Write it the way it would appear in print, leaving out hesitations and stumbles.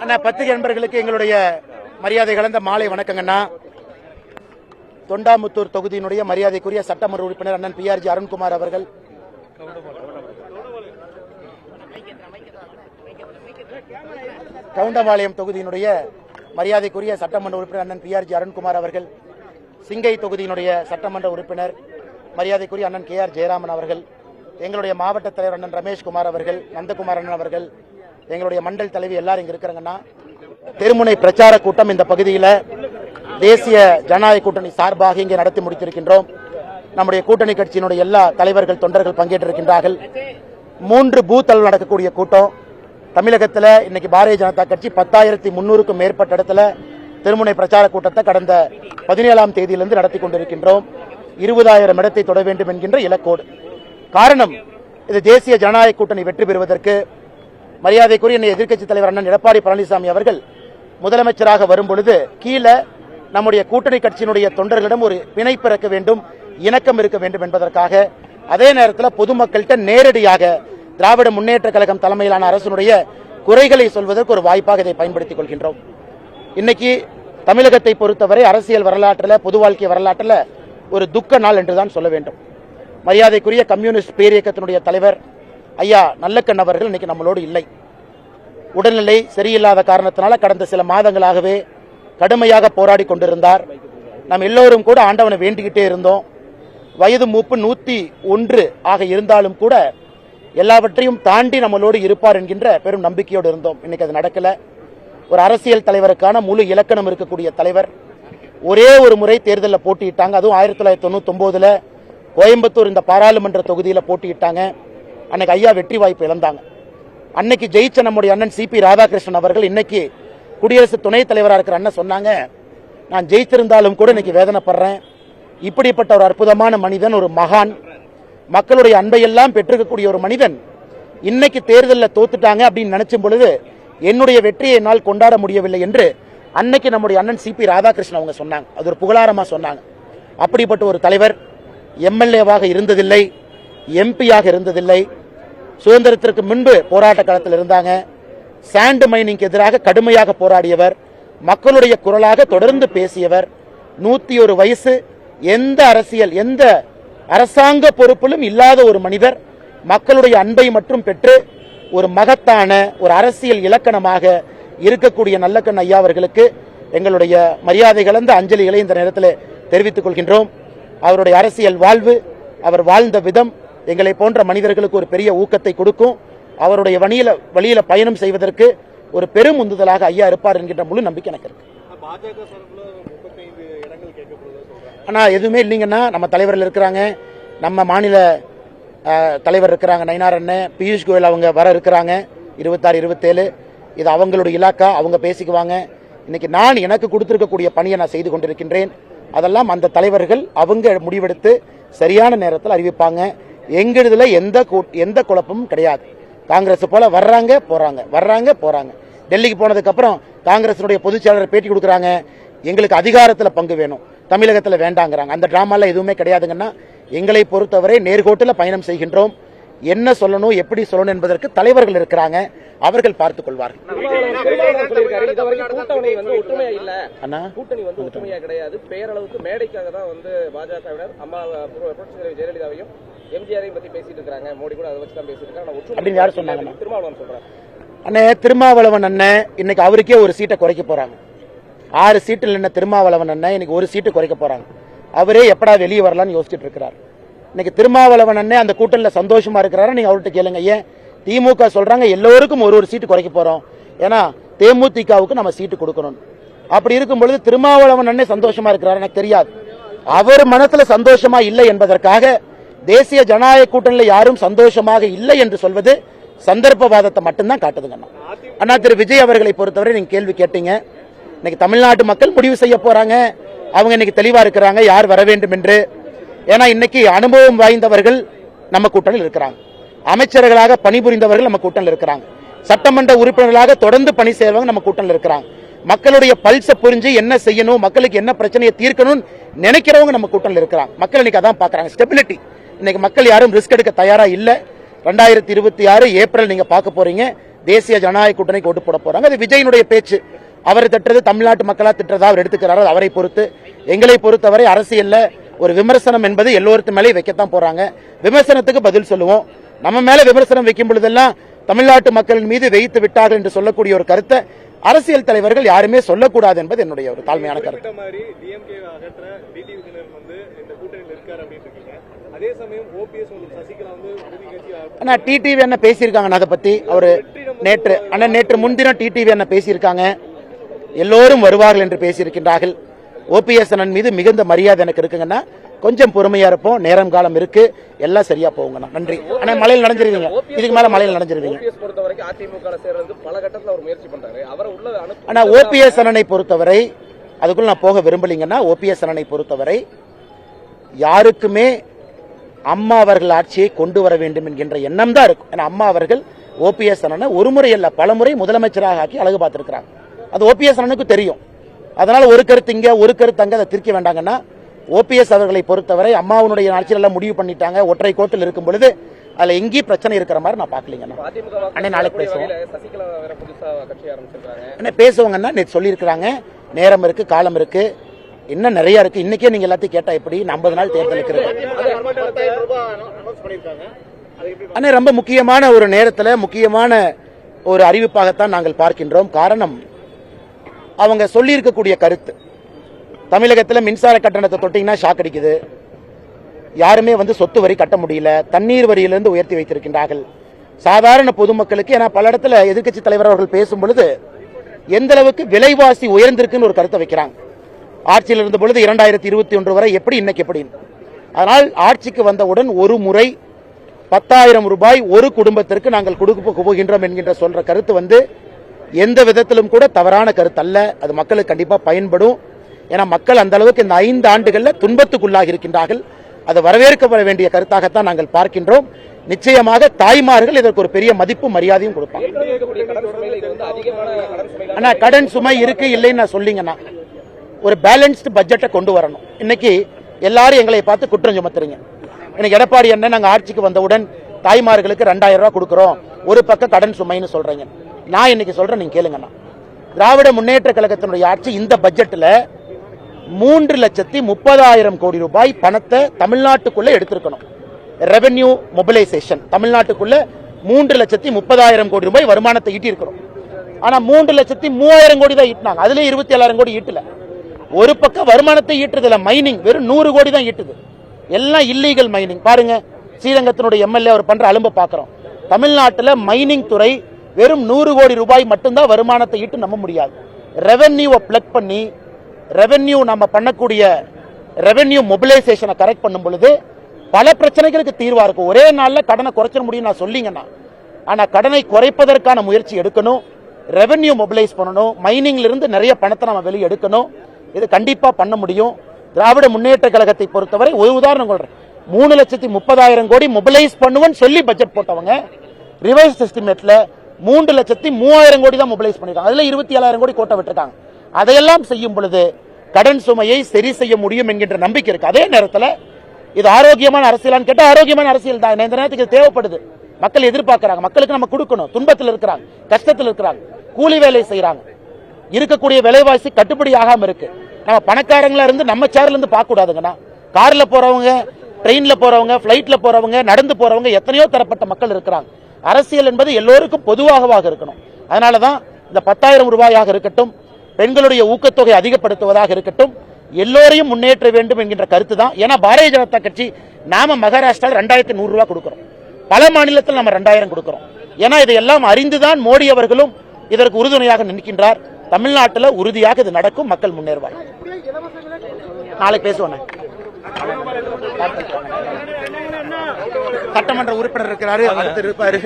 அண்ணா பத்திரிகை நண்பர்களுக்கு எங்களுடைய மரியாதை கலந்த மாலை வணக்கங்கண்ணா. தொண்டாமுத்தூர் தொகுதியினுடைய மரியாதைக்குரிய சட்டமன்ற உறுப்பினர் அண்ணன் PRG அருண்குமார் அவர்கள், கவுண்டம்பாளையம் தொகுதியினுடைய மரியாதைக்குரிய சட்டமன்ற உறுப்பினர் அண்ணன் PRG அருண்குமார் அவர்கள், சிங்கை தொகுதியினுடைய சட்டமன்ற உறுப்பினர் மரியாதைக்குரிய அண்ணன் KR ஜெயராமன் அவர்கள், எங்களுடைய மாவட்ட தலைவர் அண்ணன் ரமேஷ்குமார் அவர்கள், நந்தகுமார் அண்ணன் அவர்கள், எங்களுடைய மண்டல் தலைவி எல்லாரும் இங்க இருக்கிறாங்கன்னா. தெருமுனை பிரச்சார கூட்டம் இந்த பகுதியில் தேசிய ஜனநாயக கூட்டணி சார்பாக இங்கே நடத்தி முடித்திருக்கின்றோம். நம்முடைய கூட்டணி கட்சியினுடைய எல்லா தலைவர்கள் தொண்டர்கள் பங்கேற்றிருக்கின்றார்கள். 3 பூத் அளவில் நடக்கக்கூடிய கூட்டம். தமிழகத்தில் இன்னைக்கு பாரதிய ஜனதா கட்சி 10,300க்கும் மேற்பட்ட இடத்துல தெருமுனை பிரச்சார கூட்டத்தை கடந்த 17ஆம் தேதியிலிருந்து நடத்தி கொண்டிருக்கின்றோம். 20,000 இடத்தை தொட வேண்டும் என்கின்ற இலக்கோடு. காரணம், இது தேசிய ஜனநாயக கூட்டணி வெற்றி பெறுவதற்கு மரியாதைக்குரிய எதிர்க்கட்சி தலைவர் அண்ணன் எடப்பாடி பழனிசாமி அவர்கள் முதலமைச்சராக வரும்பொழுது கீழே நம்முடைய கூட்டணி கட்சியினுடைய தொண்டர்களிடம் ஒரு பிணைப்பு இருக்க வேண்டும், இணக்கம் இருக்க வேண்டும் என்பதற்காக, அதே நேரத்தில் பொதுமக்கள்கிட்ட நேரடியாக திராவிட முன்னேற்ற கழகம் தலைமையிலான அரசினுடைய குறைகளை சொல்வதற்கு ஒரு வாய்ப்பாக இதை பயன்படுத்திக் கொள்கின்றோம். இன்னைக்கு தமிழகத்தை பொறுத்தவரை அரசியல் வரலாற்றில், பொது வாழ்க்கை வரலாற்றில் ஒரு துக்க நாள் என்றுதான் சொல்ல வேண்டும். மரியாதைக்குரிய கம்யூனிஸ்ட் பேரியக்கத்தினுடைய தலைவர் ஐயா நல்லக்கண் அவர்கள் இன்னைக்கு நம்மளோடு இல்லை. உடல்நிலை சரியில்லாத காரணத்தினால கடந்த சில மாதங்களாகவே கடுமையாக போராடி கொண்டிருந்தார். நாம் எல்லோரும் கூட ஆண்டவனை வேண்டிக்கிட்டே இருந்தோம். வயது மூப்பு 101 ஆக இருந்தாலும் கூட எல்லாவற்றையும் தாண்டி நம்மளோடு இருப்பார் என்கின்ற பெரும் நம்பிக்கையோடு இருந்தோம். இன்னைக்கு அது நடக்கல. ஒரு அரசியல் தலைவருக்கான முழு இலக்கணம் இருக்கக்கூடிய தலைவர் ஒரே ஒரு முறை தேர்தலில் போட்டியிட்டாங்க. அதுவும் 1999 கோயம்புத்தூர் இந்த பாராளுமன்ற தொகுதியில் போட்டியிட்டாங்க. அன்னைக்கு ஐயா வெற்றி வாய்ப்பு இழந்தாங்க. அன்னைக்கு ஜெயிச்ச நம்முடைய அண்ணன் CP ராதாகிருஷ்ணன் அவர்கள் இன்னைக்கு குடியரசு துணைத் தலைவராக இருக்கிற அண்ணன் சொன்னாங்க, நான் ஜெயிச்சிருந்தாலும் கூட இன்னைக்கு வேதனைப்படுறேன். இப்படிப்பட்ட ஒரு அற்புதமான மனிதன், ஒரு மகான், மக்களுடைய அன்பையெல்லாம் பெற்றிருக்கக்கூடிய ஒரு மனிதன் இன்னைக்கு தேர்தலில் தோத்துட்டாங்க அப்படின்னு நினைச்சும் பொழுது என்னுடைய வெற்றியை என்னால் கொண்டாட முடியவில்லை என்று அன்னைக்கு நம்முடைய அண்ணன் CP ராதாகிருஷ்ணன் அவங்க சொன்னாங்க. அது ஒரு புகழாரமா சொன்னாங்க. அப்படிப்பட்ட ஒரு தலைவர் MLA-வாக இருந்ததில்லை, MP-யாக இருந்ததில்லை. சுதந்திரத்திற்கு முன்பு போராட்ட களத்தில் இருந்தாங்க. சாண்ட் மைனிங்க்கு எதிராக கடுமையாக போராடியவர், மக்களுடைய குரலாக தொடர்ந்து பேசியவர். 101 வயசு, எந்த அரசியல், எந்த அரசாங்க பொறுப்பிலும் இல்லாத ஒரு மனிதர், மக்களுடைய அன்பை மட்டும் பெற்று ஒரு மகத்தான ஒரு அரசியல் இலக்கணமாக இருக்கக்கூடிய நல்லக்கண் ஐயா அவர்களுக்கு எங்களுடைய மரியாதை கலந்த அஞ்சலிகளை இந்த நேரத்தில் தெரிவித்துக் கொள்கின்றோம். அவருடைய அரசியல் வாழ்வு, அவர் வாழ்ந்த விதம் எங்களை போன்ற மனிதர்களுக்கு ஒரு பெரிய ஊக்கத்தை கொடுக்கும். அவருடைய வழியில பயணம் செய்வதற்கு ஒரு பெரும் உந்துதலாக ஐயா இருப்பார் என்கின்ற முழு நம்பிக்கை எனக்கு இருக்கு. ஆனா எதுவுமே இல்லைங்கன்னா, நம்ம தலைவர்கள் இருக்கிறாங்க, நம்ம மாநில தலைவர் இருக்கிறாங்க நயினார் அண்ணன், பியூஷ் கோயல் அவங்க வர இருக்கிறாங்க 26, 27. இது அவங்களுடைய இலாக்கா, அவங்க பேசிக்குவாங்க. இன்னைக்கு நான் எனக்கு கொடுத்திருக்கக்கூடிய பணியை நான் செய்து கொண்டிருக்கின்றேன். அதெல்லாம் அந்த தலைவர்கள் அவங்க முடிவெடுத்து சரியான நேரத்தில் அறிவிப்பாங்க. எங்களுதுல எந்த குழப்பமும் கிடையாது. காங்கிரஸ் போல வர்றாங்க போறாங்க, வர்றாங்க போறாங்க. டெல்லிக்கு போனதுக்கு அப்புறம் காங்கிரஸினுடைய பொதுச் செயலாளர் பேட்டி கொடுக்குறாங்க, எங்களுக்கு அதிகாரத்தில் பங்கு வேணும், தமிழகத்தில் வேண்டாங்கிறாங்க. அந்த டிராமால எதுவுமே கிடையாதுங்கன்னா, எங்களை பொறுத்தவரை நேர்கோட்டில் பயணம் செய்கின்றோம். என்ன சொல்லணும், எப்படி சொல்லணும் என்பதற்கு தலைவர்கள் இருக்கிறாங்க, அவர்கள் பார்த்துக் கொள்வார்கள். ஜெயலலிதாவையும் எம்ஜிஆரையும் பத்தி பேசிட்டு இருக்காங்க, மோடி கூட அதை வச்சு தான் பேசிட்டு இருக்காங்க அப்படின்னு யார் சொன்னாங்க? திருமாவளவன் சொல்றாங்க. அண்ணே, திருமாவளவன் அண்ணன் இன்னைக்கு அவருக்கே ஒரு சீட்டை குறைக்க போறாங்க. 6 சீட்டில் என்ன திருமாவளவன் அண்ணன் இன்னைக்கு ஒரு சீட்டு குறைக்க போறாங்க. அவரே எப்படா வெளியே வரலாம்னு யோசிச்சுட்டு இருக்கிறார். இன்னைக்கு திருமாவளவன் அண்ணன் அந்த கூட்டணியில் சந்தோஷமா இருக்கிறாரு. நீங்க அவர்கிட்ட கேளுங்க. ஏன் திமுக சொல்றாங்க எல்லோருக்கும் ஒரு சீட்டு குறைக்க போறோம், ஏன்னா தேமுதிகவுக்கு நம்ம சீட்டு கொடுக்கணும். அப்படி இருக்கும் பொழுது திருமாவளவன் அண்ணன் சந்தோஷமா இருக்கிறாரு. எனக்கு தெரியாது, அவர் மனசுல சந்தோஷமா இல்லை என்பதற்காக தேசிய ஜனநாயக கூட்டணியில் யாரும் சந்தோஷமாக இல்லை என்று சொல்வது சந்தர்ப்பவாதத்தை மட்டும்தான் காட்டுதுங்க. அண்ணா திரு விஜய் அவர்களை பொறுத்தவரை நீங்க கேள்வி கேட்டீங்க. இன்னைக்கு தமிழ்நாட்டு மக்கள் முடிவு செய்ய போறாங்க. அவங்க இன்னைக்கு தெளிவா இருக்கிறாங்க யார் வர வேண்டும் என்று. ஏன்னா இன்னைக்கு அனுபவம் வாய்ந்தவர்கள் நம்ம கூட்டணியில் இருக்கிறாங்க, அமைச்சர்களாக பணிபுரிந்தவர்கள் நம்ம கூட்டணியில் இருக்கிறாங்க, சட்டமன்ற உறுப்பினர்களாக தொடர்ந்து பணி செய்வங்க நம்ம கூட்டணியில் இருக்கிறாங்க, மக்களுடைய பல்ச புரிஞ்சு என்ன செய்யணும், மக்களுக்கு என்ன பிரச்சனையை தீர்க்கணும் நினைக்கிறவங்க நம்ம கூட்டணியில் இருக்கிறாங்க. மக்கள் இன்னைக்கு அதான் பாக்குறாங்க, ஸ்டெபிலிட்டி. இன்னைக்கு மக்கள் யாரும் ரிஸ்க் எடுக்க தயாரா இல்ல. 2026 ஏப்ரல் நீங்க பார்க்க போறீங்க, தேசிய ஜனநாயக கூட்டணிக்கு ஓட்டு போட போறாங்க. அது விஜயனுடைய பேச்சு. அவர் திட்டுறது தமிழ்நாட்டு மக்களா திட்டுறதா அவர் எடுத்துக்கிறாரு, அவரை பொறுத்து. எங்களை பொறுத்தவரை அரசியல்ல ஒரு விமர்சனம் என்பது எல்லோருக்கும் மேலே வைக்கத்தான் போறாங்க. விமர்சனத்துக்கு பதில் சொல்லுவோம். நம்ம மேல விமர்சனம் வைக்கும் பொழுதெல்லாம் தமிழ்நாட்டு மக்களின் மீது வைத்து விட்டார்கள் என்று சொல்லக்கூடிய ஒரு கருத்தை அரசியல் தலைவர்கள் யாருமே சொல்லக்கூடாது என்பது என்னுடைய ஒரு தாழ்மையான கருத்து. டிடிவி என்ன பேசியிருக்காங்க, அதை பத்தி அவரு நேற்று முன்தினம் டிடிவி என்ன பேசியிருக்காங்க. எல்லோரும் வருவார்கள் என்று பேசியிருக்கின்றார்கள். ஓபிஎஸ் அண்ணன் மீது மிகுந்த மரியாதை எனக்கு இருக்குங்கன்னா கொஞ்சம் பொறுமையா இருப்போம். நேரம் காலம் இருக்கு, எல்லாம் சரியா போகுங்கண்ணா. நன்றி. ஆனா மலையில் நனைஞ்சிருவீங்க, இதுக்கு மேல மலையில் நனைஞ்சிருவீங்க. ஆனா ஓபிஎஸ் அண்ணனை பொறுத்தவரை அதுக்குள்ள நான் போக விரும்பலீங்கன்னா, ஓபிஎஸ் அண்ணனை பொறுத்தவரை யாருக்குமே அம்மா அவர்கள் ஆட்சியை கொண்டு வர வேண்டும் என்கின்ற எண்ணம் தான் இருக்கும். ஏன்னா அம்மா அவர்கள் ஓபிஎஸ் அண்ணனை ஒரு முறை அல்ல பல முறை முதலமைச்சராக ஆக்கி அழகு பார்த்திருக்கிறாங்க. அது ஓபிஎஸ் அண்ணனுக்கு தெரியும். அதனால ஒரு கருத்து இங்க ஒரு கருத்து அங்க அதை திரிக்க வேண்டாங்கன்னா, ஓபிஎஸ் அவர்களை பொறுத்தவரை அம்மாவுடைய ஆட்சியில் எல்லாம் முடிவு பண்ணிட்டாங்க. ஒற்றை கோட்டில் இருக்கும் பொழுது அதுல எங்கேயும் பிரச்சனை இருக்கிற மாதிரி நான் பாக்கலீங்கண்ணா. அண்ணே நாளைக்கு பேசுவோம். என்ன பேசுவாங்கன்னா நேற்று சொல்லியிருக்கிறாங்க, நேரம் இருக்கு, காலம் இருக்கு, இன்னும் நிறைய இருக்கு. இன்னைக்கே நீங்க எல்லாத்தையும் கேட்டா எப்படி 50 நாள் தேர்தலுக்கு இருக்கு. அண்ணே ரொம்ப முக்கியமான ஒரு நேரத்தில் முக்கியமான ஒரு அறிவிப்பாகத்தான் நாங்கள் பார்க்கின்றோம். காரணம், அவங்க சொல்லி இருக்கக்கூடிய கருத்து, தமிழகத்தில் மின்சார கட்டணத்தை தொட்டீங்கன்னா ஷாக் அடிக்குது, யாருமே சொத்து வரி கட்ட முடியல, தண்ணீர் வரியிலிருந்து உயர்த்தி வைத்திருக்கின்றார்கள் சாதாரண பொதுமக்களுக்கு. ஏன்னா பல இடத்துல எதிர்க்கட்சி தலைவர் அவர்கள் பேசும் பொழுது எந்த அளவுக்கு விலைவாசி உயர்ந்திருக்குன்னு ஒரு கருத்தை வைக்கிறாங்க. ஆட்சியில் இருந்த பொழுது 2021 வரை எப்படி, இன்னைக்கு எப்படி. அதனால் ஆட்சிக்கு வந்தவுடன் ஒரு முறை 10,000 ரூபாய் ஒரு குடும்பத்திற்கு நாங்கள் கொடுக்க போகின்றோம் என்கின்ற சொல்ற கருத்து எந்த விதத்திலும் கூட தவறான கருத்து அல்ல. அது மக்களுக்கு கண்டிப்பா பயன்படும். ஏன்னா மக்கள் அந்த அளவுக்கு இந்த 5 ஆண்டுகள்ல துன்பத்துக்குள்ளாக இருக்கின்றார்கள். அது வரவேற்கப்பட வேண்டிய கருத்தாகத்தான் நாங்கள் பார்க்கின்றோம். நிச்சயமாக தாய்மார்கள் இதற்கு ஒரு பெரிய மதிப்பு மரியாதையும் கொடுப்பாங்க. ஆனா கடன் சுமை இருக்கு இல்லைன்னு நான் சொல்லிங்கன்னா, ஒரு பேலன்ஸ்டு பட்ஜெட்டை கொண்டு வரணும். இன்னைக்கு எல்லாரும் எங்களை பார்த்து குற்றம் சுமத்துறீங்க. இன்னைக்கு எடப்பாடி அண்ணன் நாங்கள் ஆட்சிக்கு வந்தவுடன் தாய்மார்களுக்கு 2000 ரூபாய் கொடுக்கிறோம், ஒரு பக்கம் கடன் சுமைன்னு சொல்றீங்க. நான் இன்னைக்கு சொல்றேன், நீங்க கேளுங்கண்ணா. திராவிட முன்னேற்ற கழகத்தினுடைய ஆட்சி இந்த பட்ஜெட்ல 3,30,000 கோடி ரூபாய் பணத்தை தமிழ்நாட்டுக்குள்ள எடுத்திருக்கணும். ரெவென்யூ மொபிலைசேஷன் தமிழ்நாட்டுக்குள்ள 3,30,000 கோடி ரூபாய் வருமானத்தை ஈட்டி இருக்கிறோம். ஆனா 3,03,000 கோடி தான் ஈட்டினாங்க. அதுல 27,000 கோடி ஈட்டல. ஒரு பக்கம் வருமானத்தை ஈட்டுறதுல மைனிங் வெறும் 100 கோடி தான் ஈட்டுது. எல்லாம் இல்லீகல் மைனிங். பாருங்க, ஸ்ரீரங்கத்தினுடைய எம்எல்ஏ அவர் பண்ற அலும்ப பாக்குறோம். தமிழ்நாட்டில் மைனிங் துறை வெறும் 100 கோடி ரூபாய் மட்டும்தான் வருமானத்தை ஈட்டு நம்ப முடியாது. ரெவென்யூவை பிளக் பண்ணி ரெவென்யூ நம்ம பண்ணக்கூடிய ரெவென்யூ மொபிலைசேஷனை கரெக்ட் பண்ணும் பொழுது பல பிரச்சனைகளுக்கு தீர்வா இருக்கும். ஒரே நாள்ல கடனை குறைச்சிட முடியும் நான் சொல்லிங்கன்னா, ஆனா கடனை குறைப்பதற்கான முயற்சி எடுக்கணும். ரெவென்யூ மொபிலைஸ் பண்ணணும். மைனிங்ல இருந்து நிறைய பணத்தை நம்ம வெளியே எடுக்கணும். இது கண்டிப்பா பண்ண முடியும். திராவிட முன்னேற்ற கழகத்தை பொறுத்தவரை ஒரு உதாரணம் சொல்றேன். 3,30,000 கோடி மொபிலைஸ் பண்ணுவோன்னு சொல்லி பட்ஜெட் போட்டவங்க ரிவைஸ் எஸ்டிமேட்ல 3,03,000 கோடி தான் மொபிலைஸ் பண்ணிருக்காங்க. அதுல 27,000 கோடி கோட்டை விட்டுருக்காங்க. அதையெல்லாம் செய்யும் பொழுது கடன் சுமையை சரி செய்ய முடியும் என்கின்ற நம்பிக்கை இருக்கு. அதே நேரத்தில் இது ஆரோக்கியமான அரசியலான்னு கேட்டா ஆரோக்கியமான அரசியல் தான். இந்த நேரத்துக்கு தேவைப்படுது. மக்கள் எதிர்பார்க்கிறாங்க. மக்களுக்கு நம்ம கொடுக்கணும். துன்பத்தில் இருக்கிறாங்க, கஷ்டத்தில் இருக்கிறாங்க, கூலி வேலை செய்யறாங்க. இருக்கக்கூடிய விலைவாசி கட்டுப்படி ஆகாம இருக்கு. நம்ம பணக்காரங்களா இருந்து நம்ம சேர்ல இருந்து பார்க்க கூடாதுங்கண்ணா. கார்ல போறவங்க, ட்ரெயின்ல போறவங்க, பிளைட்ல போறவங்க, நடந்து போறவங்க, எத்தனையோ தரப்பட்ட மக்கள் இருக்கிறாங்க. அரசியல் என்பது எல்லோருக்கும் பொதுவாக இருக்கணும். அதனாலதான் இந்த 10,000 ரூபாயாக இருக்கட்டும், பெண்களுடைய ஊக்கத்தொகை அதிகப்படுத்துவதாக இருக்கட்டும், எல்லோரையும் முன்னேற்ற வேண்டும் என்கின்ற கருத்து தான். ஏன்னா பாரதிய ஜனதா கட்சி நாம மகாராஷ்டிராவில் 2,100 ரூபாய் கொடுக்கிறோம், பல மாநிலத்தில் நம்ம 2,000 கொடுக்கிறோம். ஏன்னா இதையெல்லாம் அறிந்துதான் மோடி அவர்களும் இதற்கு உறுதுணையாக நிற்கின்றார். தமிழ்நாட்டில் உறுதியாக இது நடக்கும், மக்கள் முன்னேறுவார். நாளைக்கு பேசுவோம். சட்டமன்ற உறுப்பினர் இருக்கிறாரு, அடுத்து இருப்பாரு.